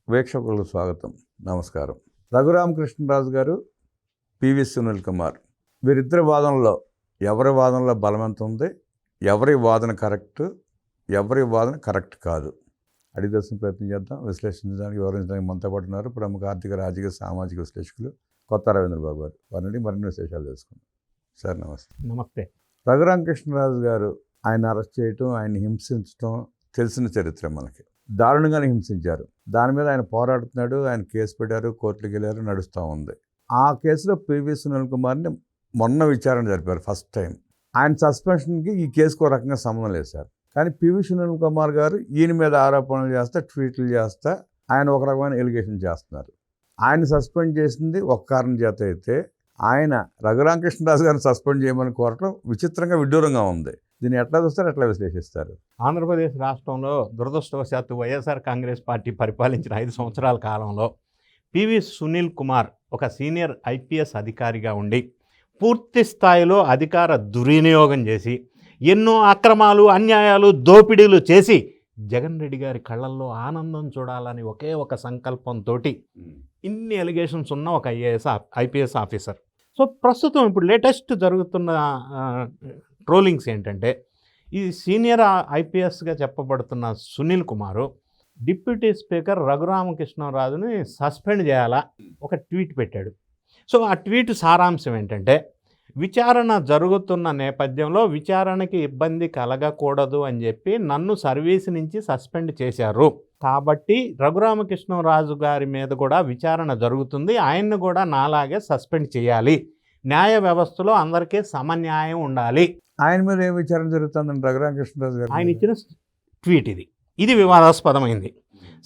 వీక్షకులకు స్వాగతం, నమస్కారం. రఘురామకృష్ణరాజు గారు, పివి సునీల్ కుమార్, వీరిద్దరి వాదనలో ఎవరి వాదనలో బలమెంత ఉంది, ఎవరి వాదన కరెక్ట్, ఎవరి వాదన కరెక్ట్ కాదు అడిగి తెలుసుకునే ప్రయత్నం చేద్దాం. విశ్లేషించడానికి, వివరించడానికి మనతో పాటు ఉన్నారు ప్రముఖ ఆర్థిక, రాజకీయ, సామాజిక విశ్లేషకులు కొత్త రవీంద్రబాబు గారు. వారిని మరిన్ని విశేషాలు తెలుసుకుందాం. సార్ నమస్తే. నమస్తే. రఘురామకృష్ణరాజు గారు ఆయన అరెస్ట్ చేయటం, ఆయన హింసించడం తెలిసిన చరిత్ర మనకి. దారుణంగానే హింసించారు. దాని మీద ఆయన పోరాడుతున్నాడు, ఆయన కేసు పెట్టారు, కోర్టుకి వెళ్ళారు, నడుస్తూ ఉంది. ఆ కేసులో పివి సునీల్ కుమార్ని మొన్న విచారణ జరిపారు ఫస్ట్ టైం. ఆయన సస్పెన్షన్కి ఈ కేసుకు ఒక రకంగా సంబంధం లేదు సార్. కానీ పివి సునీల్ కుమార్ గారు ఈయన మీద ఆరోపణలు చేస్తా, ట్వీట్లు చేస్తా ఆయన ఒక రకమైన ఎలిగేషన్ చేస్తున్నారు. ఆయన సస్పెండ్ చేసింది ఒక కారణం చేత అయితే, ఆయన రఘురామకృష్ణరాజు గారిని సస్పెండ్ చేయమని కోరటం విచిత్రంగా, విడ్డూరంగా ఉంది. దీన్ని ఎట్లా చూస్తారు, ఎట్లా విశ్లేషిస్తారు? ఆంధ్రప్రదేశ్ రాష్ట్రంలో దురదృష్టవశాత్తు వైఎస్ఆర్ కాంగ్రెస్ పార్టీ పరిపాలించిన 5 సంవత్సరాల కాలంలో పివి సునీల్ కుమార్ ఒక సీనియర్ ఐపీఎస్ అధికారిగా ఉండి పూర్తి స్థాయిలో అధికార దుర్వినియోగం చేసి ఎన్నో అక్రమాలు, అన్యాయాలు, దోపిడీలు చేసి జగన్ రెడ్డి గారి కళ్ళల్లో ఆనందం చూడాలని ఒకే ఒక సంకల్పంతో ఇన్ని ఎలిగేషన్స్ ఉన్న ఒక ఐపీఎస్ ఆఫీసర్. సో ప్రస్తుతం ఇప్పుడు లేటెస్ట్ జరుగుతున్న ట్రోలింగ్స్ ఏంటంటే, ఈ సీనియర్ ఐపీఎస్గా చెప్పబడుతున్న సునీల్ కుమారు డిప్యూటీ స్పీకర్ రఘురామకృష్ణరాజుని సస్పెండ్ చేయాలా ఒక ట్వీట్ పెట్టాడు. సో ఆ ట్వీట్ సారాంశం ఏంటంటే, విచారణ జరుగుతున్న నేపథ్యంలో విచారణకి ఇబ్బంది కలగకూడదు అని చెప్పి నన్ను సర్వీస్ నుంచి సస్పెండ్ చేశారు, కాబట్టి రఘురామకృష్ణరాజు గారి మీద కూడా విచారణ జరుగుతుంది, ఆయన్ని కూడా నాలాగే సస్పెండ్ చేయాలి, న్యాయ వ్యవస్థలో అందరికీ సమన్యాయం ఉండాలి. ఆయన మీద ఏం విచారణ జరుగుతుందని రఘురామకృష్ణరాజు గారు ఆయన ఇచ్చిన ట్వీట్ ఇది వివాదాస్పదమైంది.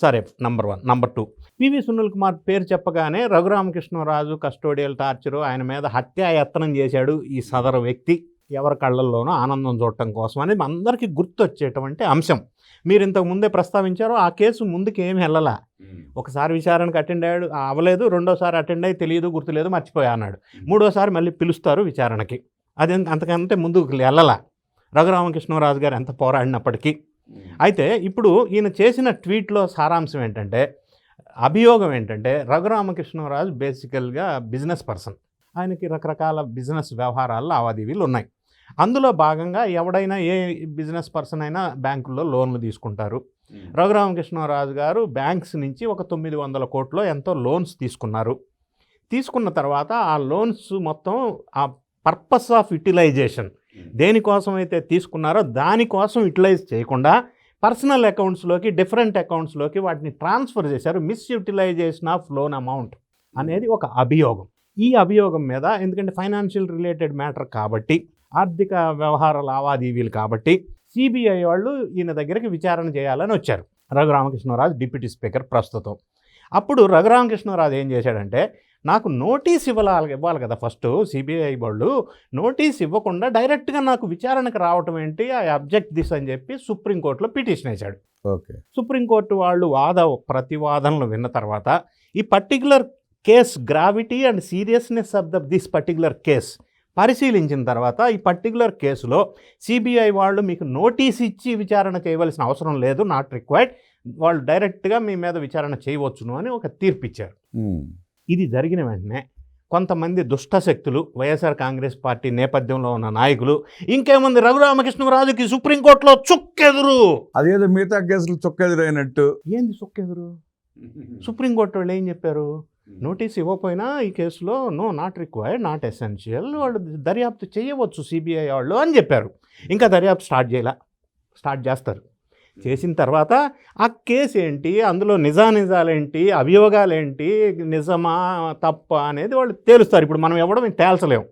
సరే, number 1. Number 2, PV Sunil Kumar పేరు చెప్పగానే రఘురామకృష్ణరాజు కస్టోడియల్ టార్చరు, ఆయన మీద హత్యాయత్నం చేశాడు ఈ సదరు వ్యక్తి, ఎవరి కళ్ళల్లోనూ ఆనందం చూడటం కోసం అనేది అందరికీ గుర్తొచ్చేటువంటి అంశం. మీరు ఇంతకు ముందే ప్రస్తావించారో ఆ కేసు ముందుకు ఏమి వెళ్ళలా. ఒకసారి విచారణకు అటెండ్ అయ్యాడు, అవ్వలేదు. రెండోసారి అటెండ్ అయ్యి తెలియదు, గుర్తులేదు, మర్చిపోయా అన్నాడు. మూడోసారి మళ్ళీ పిలుస్తారు విచారణకి. అది అంతకంటే ముందుకు వెళ్ళలా రఘురామకృష్ణరాజు గారు ఎంత పోరాడినప్పటికీ. అయితే ఇప్పుడు ఈయన చేసిన ట్వీట్లో సారాంశం ఏంటంటే, అభియోగం ఏంటంటే, రఘురామకృష్ణరాజు బేసికల్గా బిజినెస్ పర్సన్, ఆయనకి రకరకాల బిజినెస్ వ్యవహారాలు, లావాదేవీలు ఉన్నాయి. అందులో భాగంగా ఎవడైనా ఏ బిజినెస్ పర్సన్ అయినా బ్యాంకుల్లో లోన్లు తీసుకుంటారు. రఘురామకృష్ణరాజు గారు బ్యాంక్స్ నుంచి ఒక 900 కోట్లు ఎంతో లోన్స్ తీసుకున్న తర్వాత ఆ లోన్స్ మొత్తం ఆ పర్పస్ ఆఫ్ యూటిలైజేషన్ దేనికోసం అయితే తీసుకున్నారో దానికోసం యూటిలైజ్ చేయకుండా పర్సనల్ అకౌంట్స్లోకి, డిఫరెంట్ అకౌంట్స్లోకి వాటిని ట్రాన్స్ఫర్ చేశారు. మిస్యూటిలైజేషన్ ఆఫ్ లోన్ అమౌంట్ అనేది ఒక అభియోగం. ఈ అభియోగం మీద, ఎందుకంటే ఫైనాన్షియల్ రిలేటెడ్ మ్యాటర్ కాబట్టి, ఆర్థిక వ్యవహార లావాదేవీలు కాబట్టి, సిబిఐ వాళ్ళు ఈయన దగ్గరికి విచారణ చేయాలని వచ్చారు. రఘురామకృష్ణరాజు డిప్యూటీ స్పీకర్ ప్రస్తుతం. అప్పుడు రఘురామకృష్ణరాజు ఏం చేశాడంటే, నాకు నోటీస్ ఇవ్వాలి కదా, ఫస్ట్ సిబిఐ వాళ్ళు నోటీస్ ఇవ్వకుండా డైరెక్ట్గా నాకు విచారణకు రావటం ఏంటి, ఐ అబ్జెక్ట్ దిస్ అని చెప్పి సుప్రీంకోర్టులో పిటిషన్ వేశాడు. ఓకే. సుప్రీంకోర్టు వాళ్ళు ప్రతివాదనలు విన్న తర్వాత ఈ particular case gravity and seriousness of this particular case పరిశీలించిన తర్వాత, ఈ పర్టికులర్ కేసులో సిబిఐ వాళ్ళు మీకు నోటీస్ ఇచ్చి విచారణ చేయవలసిన అవసరం లేదు, నాట్ రిక్వైర్డ్, వాళ్ళు డైరెక్ట్గా మీ మీద విచారణ చేయవచ్చును అని ఒక తీర్పు ఇచ్చారు. ఇది జరిగిన వెంటనే కొంతమంది దుష్టశక్తులు, వైఎస్ఆర్ కాంగ్రెస్ పార్టీ నేపథ్యంలో ఉన్న నాయకులు, ఇంకేముంది రఘురామకృష్ణరాజుకి సుప్రీంకోర్టులో చుక్కెదురు, అదేదో మిగతా కేసులు చుక్కెదురు అయినట్టు. ఏంది చుక్కెదురు? సుప్రీంకోర్టు వాళ్ళు ఏం చెప్పారు, నోటీస్ ఇవ్వకపోయినా ఈ కేసులో no, not required, not essential, వాళ్ళు దర్యాప్తు చేయవచ్చు సిబిఐ వాళ్ళు అని చెప్పారు. ఇంకా దర్యాప్తు స్టార్ట్ చేస్తారు. చేసిన తర్వాత ఆ కేసు ఏంటి, అందులో నిజాలేంటి, అభియోగాలేంటి, నిజమా తప్ప అనేది వాళ్ళు తేలుస్తారు. ఇప్పుడు మనం ఎవడం తేల్చలేము.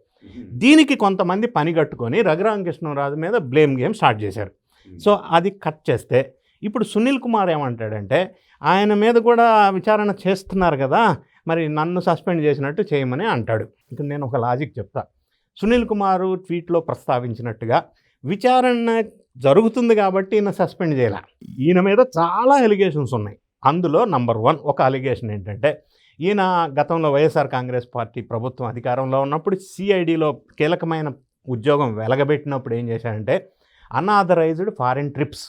దీనికి కొంతమంది పని కట్టుకొని రఘురామకృష్ణరాజు మీద బ్లేమ్ గేమ్ స్టార్ట్ చేశారు. సో అది కట్ చేస్తే, ఇప్పుడు సునీల్ కుమార్ ఏమంటాడంటే, ఆయన మీద కూడా విచారణ చేస్తున్నారు కదా, మరి నన్ను సస్పెండ్ చేసినట్టు చేయమని అంటాడు. ఇక్కడ నేను ఒక లాజిక్ చెప్తా. సునీల్ కుమారు ట్వీట్లో ప్రస్తావించినట్టుగా విచారణ జరుగుతుంది కాబట్టి ఈయన సస్పెండ్ చేయాల. ఈయన మీద చాలా ఎలిగేషన్స్ ఉన్నాయి. అందులో నంబర్ 1 ఒక అలిగేషన్ ఏంటంటే, ఈయన గతంలో వైఎస్ఆర్ కాంగ్రెస్ పార్టీ ప్రభుత్వం అధికారంలో ఉన్నప్పుడు సిఐడిలో కీలకమైన ఉద్యోగం వెలగబెట్టినప్పుడు ఏం చేశాడంటే, అన్ఆథరైజ్డ్ ఫారిన్ ట్రిప్స్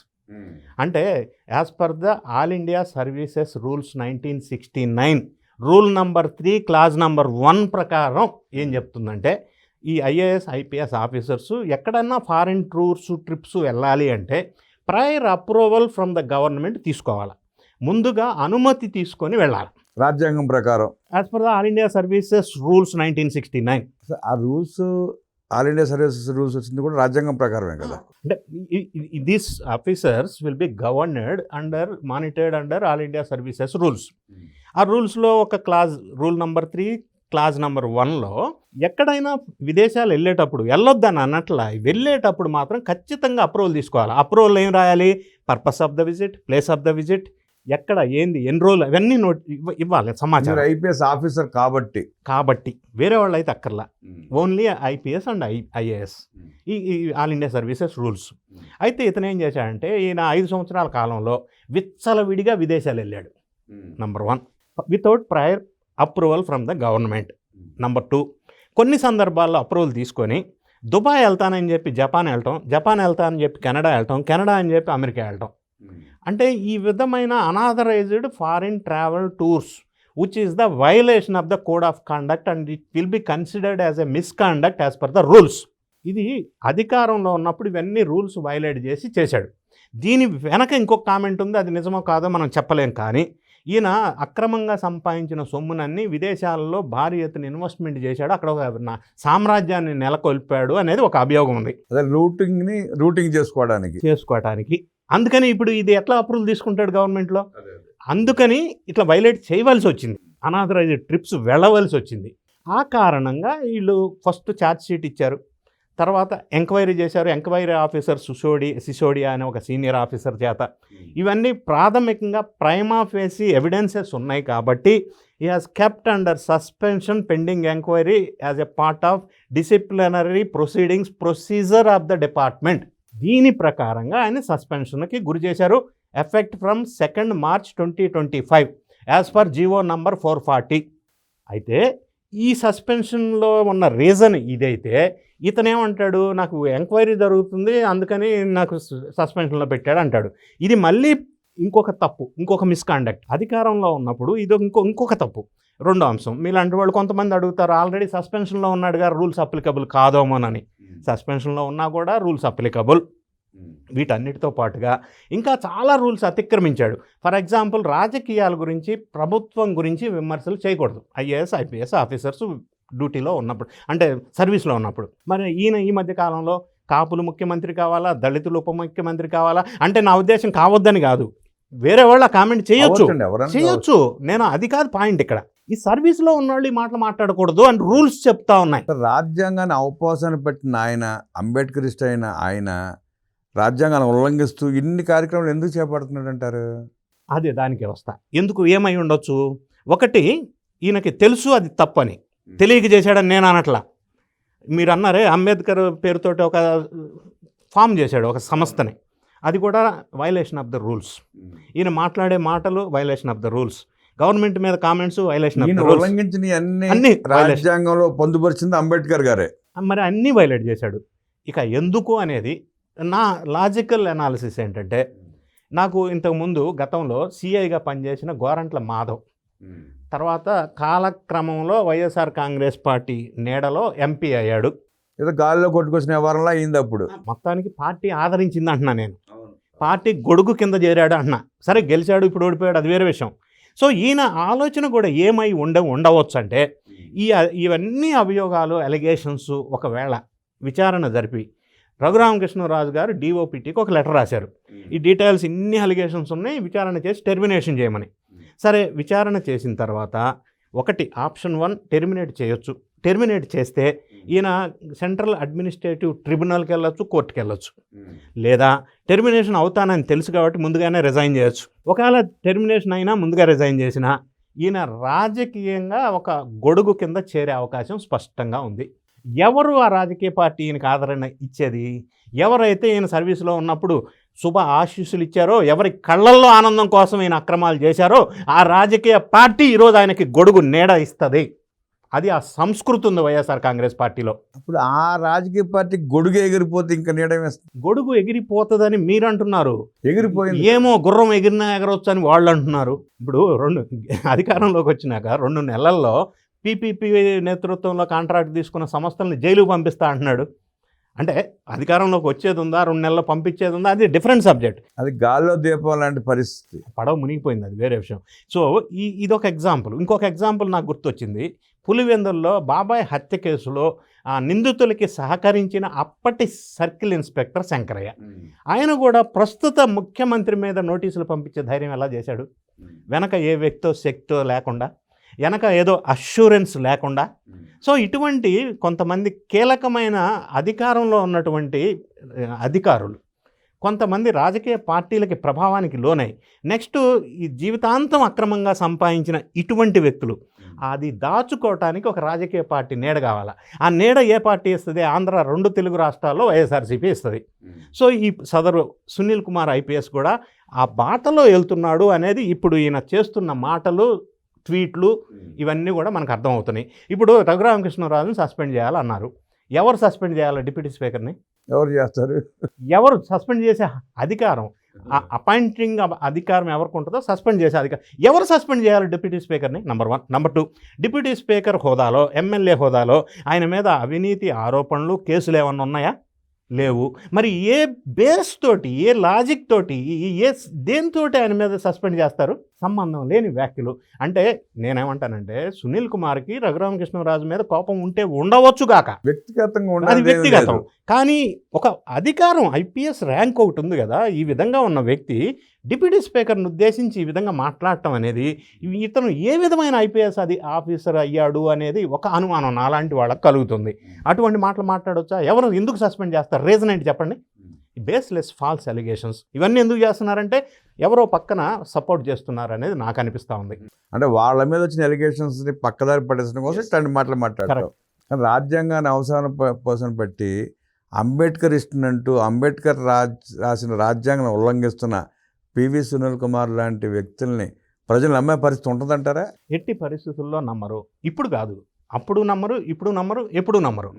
అంటే as per the all India services rules 1969 rule number 3 clause number 1 ప్రకారం ఏం చెప్తుందంటే ఈ ఐఏఎస్ ఐపీఎస్ ఆఫీసర్స్ ఎక్కడన్నా ఫారిన్ టూర్స్ ట్రిప్స్ వెళ్ళాలి అంటే prior approval from the government తీసుకోవాలి, ముందుగా అనుమతి తీసుకొని వెళ్ళాలి రాజ్యాంగం ప్రకారం. As per the all India services rules 1969. ఆ rules all India services rules వచ్చింది కూడా రాజ్యాంగం ప్రకారమే కదా. అంటే these officers will be governed under monitored under all India services rules. ఆ రూల్స్లో ఒక clause rule number 3 clause number 1లో ఎక్కడైనా విదేశాలు వెళ్ళేటప్పుడు వెళ్ళొద్దని అన్నట్లా వెళ్ళేటప్పుడు మాత్రం ఖచ్చితంగా అప్రూవల్ తీసుకోవాలి. అప్రూవల్ ఏం రాయాలి? Purpose of the visit, place of the visit, ఎక్కడ ఏంది ఎన్ని రోజులు అవన్నీ ఇవ్వాలి సమాచారం. ఐపీఎస్ ఆఫీసర్ కాబట్టి వేరే వాళ్ళు అయితే అక్కర్లా, ఓన్లీ ఐపీఎస్ అండ్ ఐఏఎస్ ఈ ఆల్ ఇండియా సర్వీసెస్ రూల్స్. అయితే ఇతను ఏం చేశాడంటే ఈయన 5 సంవత్సరాల కాలంలో విచ్చలవిడిగా విదేశాలు వెళ్ళాడు. Number 1 without prior approval from the government. Number 2 కొన్ని సందర్భాల్లో అప్రూవల్ తీసుకొని దుబాయ్ వెళ్తానని చెప్పి జపాన్ వెళ్ళటం, జపాన్ వెళ్తానని చెప్పి కెనడా వెళ్ళటం, కెనడా అని చెప్పి అమెరికా వెళ్ళటం. అంటే ఈ విధమైన unauthorised foreign travel tours which is the violation of the code of conduct and it will be considered as a misconduct as per the rules. ఇది అధికారంలో ఉన్నప్పుడు ఇవన్నీ రూల్స్ వైలేట్ చేశాడు. దీని వెనక ఇంకొక కామెంట్ ఉంది, అది నిజమో కాదో మనం చెప్పలేం. కానీ ఈయన అక్రమంగా సంపాదించిన సొమ్మునన్నీ విదేశాలలో భారీ ఎత్తున ఇన్వెస్ట్మెంట్ చేశాడు, అక్కడ ఒక సామ్రాజ్యాన్ని నెలకొల్పాడు అనేది ఒక అభియోగం ఉంది. అదే రూటింగ్ చేసుకోవడానికి. అందుకని ఇప్పుడు ఇది ఎట్లా అప్రూవల్ తీసుకుంటాడు గవర్నమెంట్లో? అందుకని ఇట్లా వైలేట్ చేయవలసి వచ్చింది, అనాథరైజ్డ్ ట్రిప్స్ వెళ్ళవలసి వచ్చింది. ఆ కారణంగా వీళ్ళు ఫస్ట్ ఛార్జ్ షీట్ ఇచ్చారు, తర్వాత ఎంక్వైరీ చేశారు. ఎంక్వైరీ ఆఫీసర్ సిసోడియా అనే ఒక సీనియర్ ఆఫీసర్ చేత ఇవన్నీ ప్రాథమికంగా ప్రైమా ఫేసి ఎవిడెన్సెస్ ఉన్నాయి కాబట్టి he has kept under suspension pending enquiry as a part of disciplinary proceedings procedure of the department. దీని ప్రకారంగా ఆయన సస్పెన్షన్కి గురి చేశారు. Effect from 2 March 2025 as per GO number 440. అయితే ఈ సస్పెన్షన్లో ఉన్న రీజన్ ఇదైతే ఇతనేమంటాడు, నాకు ఎంక్వైరీ జరుగుతుంది అందుకని నాకు సస్పెన్షన్లో పెట్టాడు అంటాడు. ఇది మళ్ళీ ఇంకొక తప్పు, ఇంకొక మిస్కాండక్ట్. అధికారంలో ఉన్నప్పుడు ఇది ఇంకొక తప్పు. రెండో అంశం, మీలాంటి వాళ్ళు కొంతమంది అడుగుతారు, ఆల్రెడీ సస్పెన్షన్లో ఉన్నాడుగా రూల్స్ అప్లికబుల్ కాదోమోనని. సస్పెన్షన్లో ఉన్నా కూడా రూల్స్ అప్లికబుల్. వీటన్నిటితో పాటుగా ఇంకా చాలా రూల్స్ అతిక్రమించాడు. ఫర్ ఎగ్జాంపుల్, రాజకీయాల గురించి, ప్రభుత్వం గురించి విమర్శలు చేయకూడదు ఐఏఎస్ ఐపీఎస్ ఆఫీసర్స్ డ్యూటీలో ఉన్నప్పుడు, అంటే సర్వీస్లో ఉన్నప్పుడు. మరి ఈయన ఈ మధ్య కాలంలో కాపులు ముఖ్యమంత్రి కావాలా, దళితులు ఉప ముఖ్యమంత్రి కావాలా అంటే నా ఉద్దేశం కావద్దని కాదు, వేరే వాళ్ళు కామెంట్ చేయొచ్చు. నేను అది కాదు పాయింట్. ఇక్కడ ఈ సర్వీస్లో ఉన్నవాళ్ళు ఈ మాటలు మాట్లాడకూడదు అని రూల్స్ చెప్తా ఉన్నాయి. రాజ్యాంగాన్ని అవపోసన పెట్టిన ఆయన, అంబేద్కరిస్ట్ అయిన ఆయన రాజ్యాంగాన్ని ఉల్లంఘిస్తూ ఇన్ని కార్యక్రమాలు ఎందుకు చేపడుతున్నాడు అంటారు? అదే దానికి వస్తా. ఎందుకు ఏమై ఉండొచ్చు? ఒకటి, ఈయనకి తెలుసు అది తప్పని, తెలియక చేశాడని నేను అనట్లా. మీరు అన్నారే అంబేద్కర్ పేరుతోటి ఒక ఫామ్ చేశాడు ఒక సంస్థని, అది కూడా వైలేషన్ ఆఫ్ ద రూల్స్. ఈయన మాట్లాడే మాటలు violation of the rules, government మీద comments violation of the rules. ఉల్లంఘించిన అన్ని రాజ్యాంగంలో పొందుపరిచింది అంబేద్కర్ గారే. మరి అన్నీ వైలేట్ చేశాడు. ఇక ఎందుకు అనేది నా లాజికల్ అనాలిసిస్ ఏంటంటే, నాకు ఇంతకుముందు గతంలో సిఐగా పనిచేసిన గోరంట్ల మాధవ్ తర్వాత కాలక్రమంలో వైఎస్ఆర్ కాంగ్రెస్ పార్టీ నీడలో ఎంపీ అయ్యాడు. ఏదో గాలిలో కొట్టుకొచ్చిన వ్యవహారంలో అయింది. అప్పుడు మొత్తానికి పార్టీ ఆదరించింది అంటున్నా నేను. పార్టీ గొడుగు కింద చేరాడు అంటున్నా. సరే గెలిచాడు, ఇప్పుడు ఓడిపోయాడు, అది వేరే విషయం. సో ఈయన ఆలోచన కూడా ఏమై ఉండవచ్చు అంటే, ఇవన్నీ అభియోగాలు అలిగేషన్స్ ఒకవేళ విచారణ జరిపి రఘురామకృష్ణరాజు గారు డిఓపిటీకి ఒక లెటర్ రాశారు. ఈ డీటెయిల్స్ ఇన్ని అలిగేషన్స్ ఉన్నాయి, విచారణ చేసి టెర్మినేషన్ చేయమని. సరే విచారణ చేసిన తర్వాత ఒకటి ఆప్షన్ 1 టెర్మినేట్ చేయొచ్చు. టెర్మినేట్ చేస్తే ఈయన సెంట్రల్ అడ్మినిస్ట్రేటివ్ ట్రిబ్యునల్కి వెళ్ళొచ్చు, కోర్టుకి వెళ్ళొచ్చు. లేదా టెర్మినేషన్ అవుతానని తెలుసు కాబట్టి ముందుగానే రిజైన్ చేయొచ్చు. ఒకవేళ టెర్మినేషన్ అయినా ముందుగా రిజైన్ చేసినా ఈయన రాజకీయంగా ఒక గొడుగు కింద చేరే అవకాశం స్పష్టంగా ఉంది. ఎవరు ఆ రాజకీయ పార్టీ ఈయనకు ఆదరణ ఇచ్చేది? ఎవరైతే ఈయన సర్వీస్లో ఉన్నప్పుడు శుభ ఆశీస్సులు ఇచ్చారో, ఎవరి కళ్ళల్లో ఆనందం కోసం ఈయన అక్రమాలు చేశారో ఆ రాజకీయ పార్టీ ఈరోజు ఆయనకి గొడుగు నీడ ఇస్తుంది. అది ఆ సంస్కృతి ఉంది వైఎస్ఆర్ కాంగ్రెస్ పార్టీలో. అప్పుడు ఆ రాజకీయ పార్టీ గొడుగు ఎగిరిపోతే ఇంకా నీడమేస్తుంది. గొడుగు ఎగిరిపోతుందని మీరు అంటున్నారు, ఎగిరిపోయింది. ఏమో గుర్రం ఎగిరినా ఎగరవచ్చు అని వాళ్ళు అంటున్నారు. ఇప్పుడు అధికారంలోకి వచ్చినాక 2 నెలల్లో పీపీపీ నేతృత్వంలో కాంట్రాక్ట్ తీసుకున్న సంస్థల్ని జైలుకు పంపిస్తా అంటున్నాడు. అంటే అధికారంలోకి వచ్చేది ఉందా, 2 నెలల్లో పంపించేది ఉందా, అది డిఫరెంట్ సబ్జెక్ట్. అది గాల్లో దీపం లాంటి పరిస్థితి. పడవ మునిగిపోయింది, అది వేరే విషయం. సో ఇదొక ఎగ్జాంపుల్. ఇంకొక ఎగ్జాంపుల్ నాకు గుర్తొచ్చింది. పులివెందుల్లో బాబాయ్ హత్య కేసులో నిందితులకి సహకరించిన అప్పటి సర్కిల్ ఇన్స్పెక్టర్ శంకరయ్య, ఆయన కూడా ప్రస్తుత ముఖ్యమంత్రి మీద నోటీసులు పంపించే ధైర్యం ఎలా చేశాడు? వెనక ఏ వ్యక్తో శక్తో లేకుండా, వెనక ఏదో అష్యూరెన్స్ లేకుండా. సో ఇటువంటి కొంతమంది కీలకమైన అధికారంలో ఉన్నటువంటి అధికారులు కొంతమంది రాజకీయ పార్టీలకి ప్రభావానికి లోనై నెక్స్ట్ ఈ జీవితాంతం అక్రమంగా సంపాదించిన ఇటువంటి వ్యక్తులు అది దాచుకోవటానికి ఒక రాజకీయ పార్టీ నీడ కావాలా. ఆ నీడ ఏ పార్టీ ఇస్తుంది? ఆంధ్ర 2 తెలుగు రాష్ట్రాల్లో వైఎస్ఆర్సీపీ ఇస్తుంది. సో ఈ సదరు సునీల్ కుమార్ ఐపీఎస్ కూడా ఆ బాటలో వెళ్తున్నాడు అనేది ఇప్పుడు ఈయన చేస్తున్న మాటలు, ట్వీట్లు ఇవన్నీ కూడా మనకు అర్థమవుతున్నాయి. ఇప్పుడు రఘురామకృష్ణరాజుని సస్పెండ్ చేయాలన్నారు. ఎవరు సస్పెండ్ చేయాలి? డిప్యూటీ స్పీకర్ని ఎవరు చేస్తారు? ఎవరు సస్పెండ్ చేసే అధికారం, అపాయింటింగ్ అధికారం ఎవరికి ఉంటుందో సస్పెండ్ చేసే అధికారం ఎవరు సస్పెండ్ చేయాలి? డిప్యూటీ స్పీకర్ని. నెంబర్ 1. నెంబర్ 2, డిప్యూటీ స్పీకర్ హోదాలో, ఎమ్మెల్యే హోదాలో ఆయన మీద అవినీతి ఆరోపణలు, కేసులు ఏమన్నా ఉన్నాయా? లేవు. మరి ఏ బేస్ తోటి, ఏ లాజిక్ తోటి, దేనితోటి ఆయన మీద సస్పెండ్ చేస్తారు? సంబంధం లేని వ్యాఖ్యలు. అంటే నేనేమంటానంటే సునీల్ కుమార్కి రఘురామకృష్ణరాజు మీద కోపం ఉంటే ఉండవచ్చు గాక, వ్యక్తిగతంగా అది వ్యక్తిగతం. కానీ ఒక అధికారం, ఐపీఎస్ ర్యాంక్ ఒకటి ఉంది కదా, ఈ విధంగా ఉన్న వ్యక్తి డిప్యూటీ స్పీకర్ను ఉద్దేశించి ఈ విధంగా మాట్లాడటం అనేది, ఇతను ఏ విధమైన ఐపీఎస్ ఆఫీసర్ అయ్యాడు అనేది ఒక అనుమానం నాలాంటి వాళ్ళకి కలుగుతుంది. అటువంటి మాటలు మాట్లాడవచ్చా? ఎవరు ఎందుకు సస్పెండ్ చేస్తారు? రీజన్ ఏంటి చెప్పండి? Baseless false allegations. ఇవన్నీ ఎందుకు చేస్తున్నారంటే ఎవరో పక్కన సపోర్ట్ చేస్తున్నారు అనేది నాకు అనిపిస్తూ ఉంది. అంటే వాళ్ళ మీద వచ్చిన ఎలిగేషన్స్ని పక్కదారి పట్టేసిన కోసం ఇట్లాంటి మాటలు మాట్లాడతారు. కానీ రాజ్యాంగాన్ని అవసరం కోసం పెట్టి అంబేద్కర్ ఇష్టనంటూ అంబేద్కర్ రాసిన రాజ్యాంగం ఉల్లంఘిస్తున్న పివి సునీల్ కుమార్ లాంటి వ్యక్తుల్ని ప్రజలు నమ్మే పరిస్థితి ఉంటుందంటారా? ఎట్టి పరిస్థితుల్లో నమ్మరు. ఇప్పుడు కాదు, అప్పుడు నమ్మరు, ఇప్పుడు నమ్మరు, ఎప్పుడు నమ్మరు.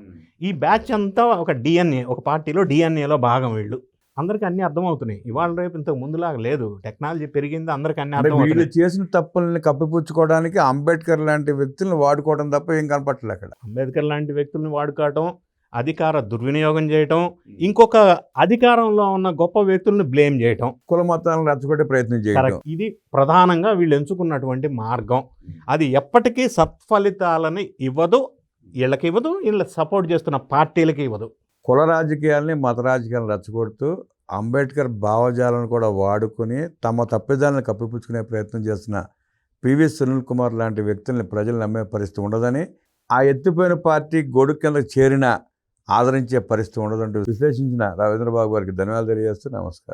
ఈ బ్యాచ్ అంతా ఒక డిఎన్ఏ, ఒక పార్టీలో డిఎన్ఏలో భాగం. వీళ్ళు అందరికీ అన్నీ అర్థమవుతున్నాయి. ఇవాళ రేపు ఇంతకు ముందులాగా లేదు, టెక్నాలజీ పెరిగింది, అందరికీ అన్నీ అర్థమవుతుంది. వీళ్ళు చేసిన తప్పుల్ని కప్పిపుచ్చుకోవడానికి అంబేద్కర్ లాంటి వ్యక్తులను వాడుకోవడం తప్ప ఏం కనపట్టలేదు అక్కడ. అంబేద్కర్ లాంటి వ్యక్తుల్ని వాడుకోవటం, అధికార దుర్వినియోగం చేయటం, ఇంకొక అధికారంలో ఉన్న గొప్ప వ్యక్తులను బ్లేమ్ చేయటం, కుల మతాలను రెచ్చగొట్టే ప్రయత్నం చేయడం, ఇది ప్రధానంగా వీళ్ళు ఎంచుకున్నటువంటి మార్గం. అది ఎప్పటికీ సత్ఫలితాలని ఇవ్వదు, వీళ్ళకి ఇవ్వదు, వీళ్ళు సపోర్ట్ చేస్తున్న పార్టీలకి ఇవ్వదు. కుల రాజకీయాల్ని, మత రాజకీయాలను రెచ్చగొడుతూ అంబేద్కర్ భావజాలను కూడా వాడుకొని తమ తప్పిదాలను కప్పిపుచ్చుకునే ప్రయత్నం చేస్తున్న పివి సునీల్ కుమార్ లాంటి వ్యక్తుల్ని ప్రజలు నమ్మే పరిస్థితి ఉండదని, ఆ ఎత్తిపోయిన పార్టీ గొడుగు కింద చేరిన ఆదరించే పరిస్థితి ఉండదంటూ విశ్లేషించిన రవీంద్రబాబు గారికి ధన్యవాదాలు తెలియజేస్తూ నమస్కారం.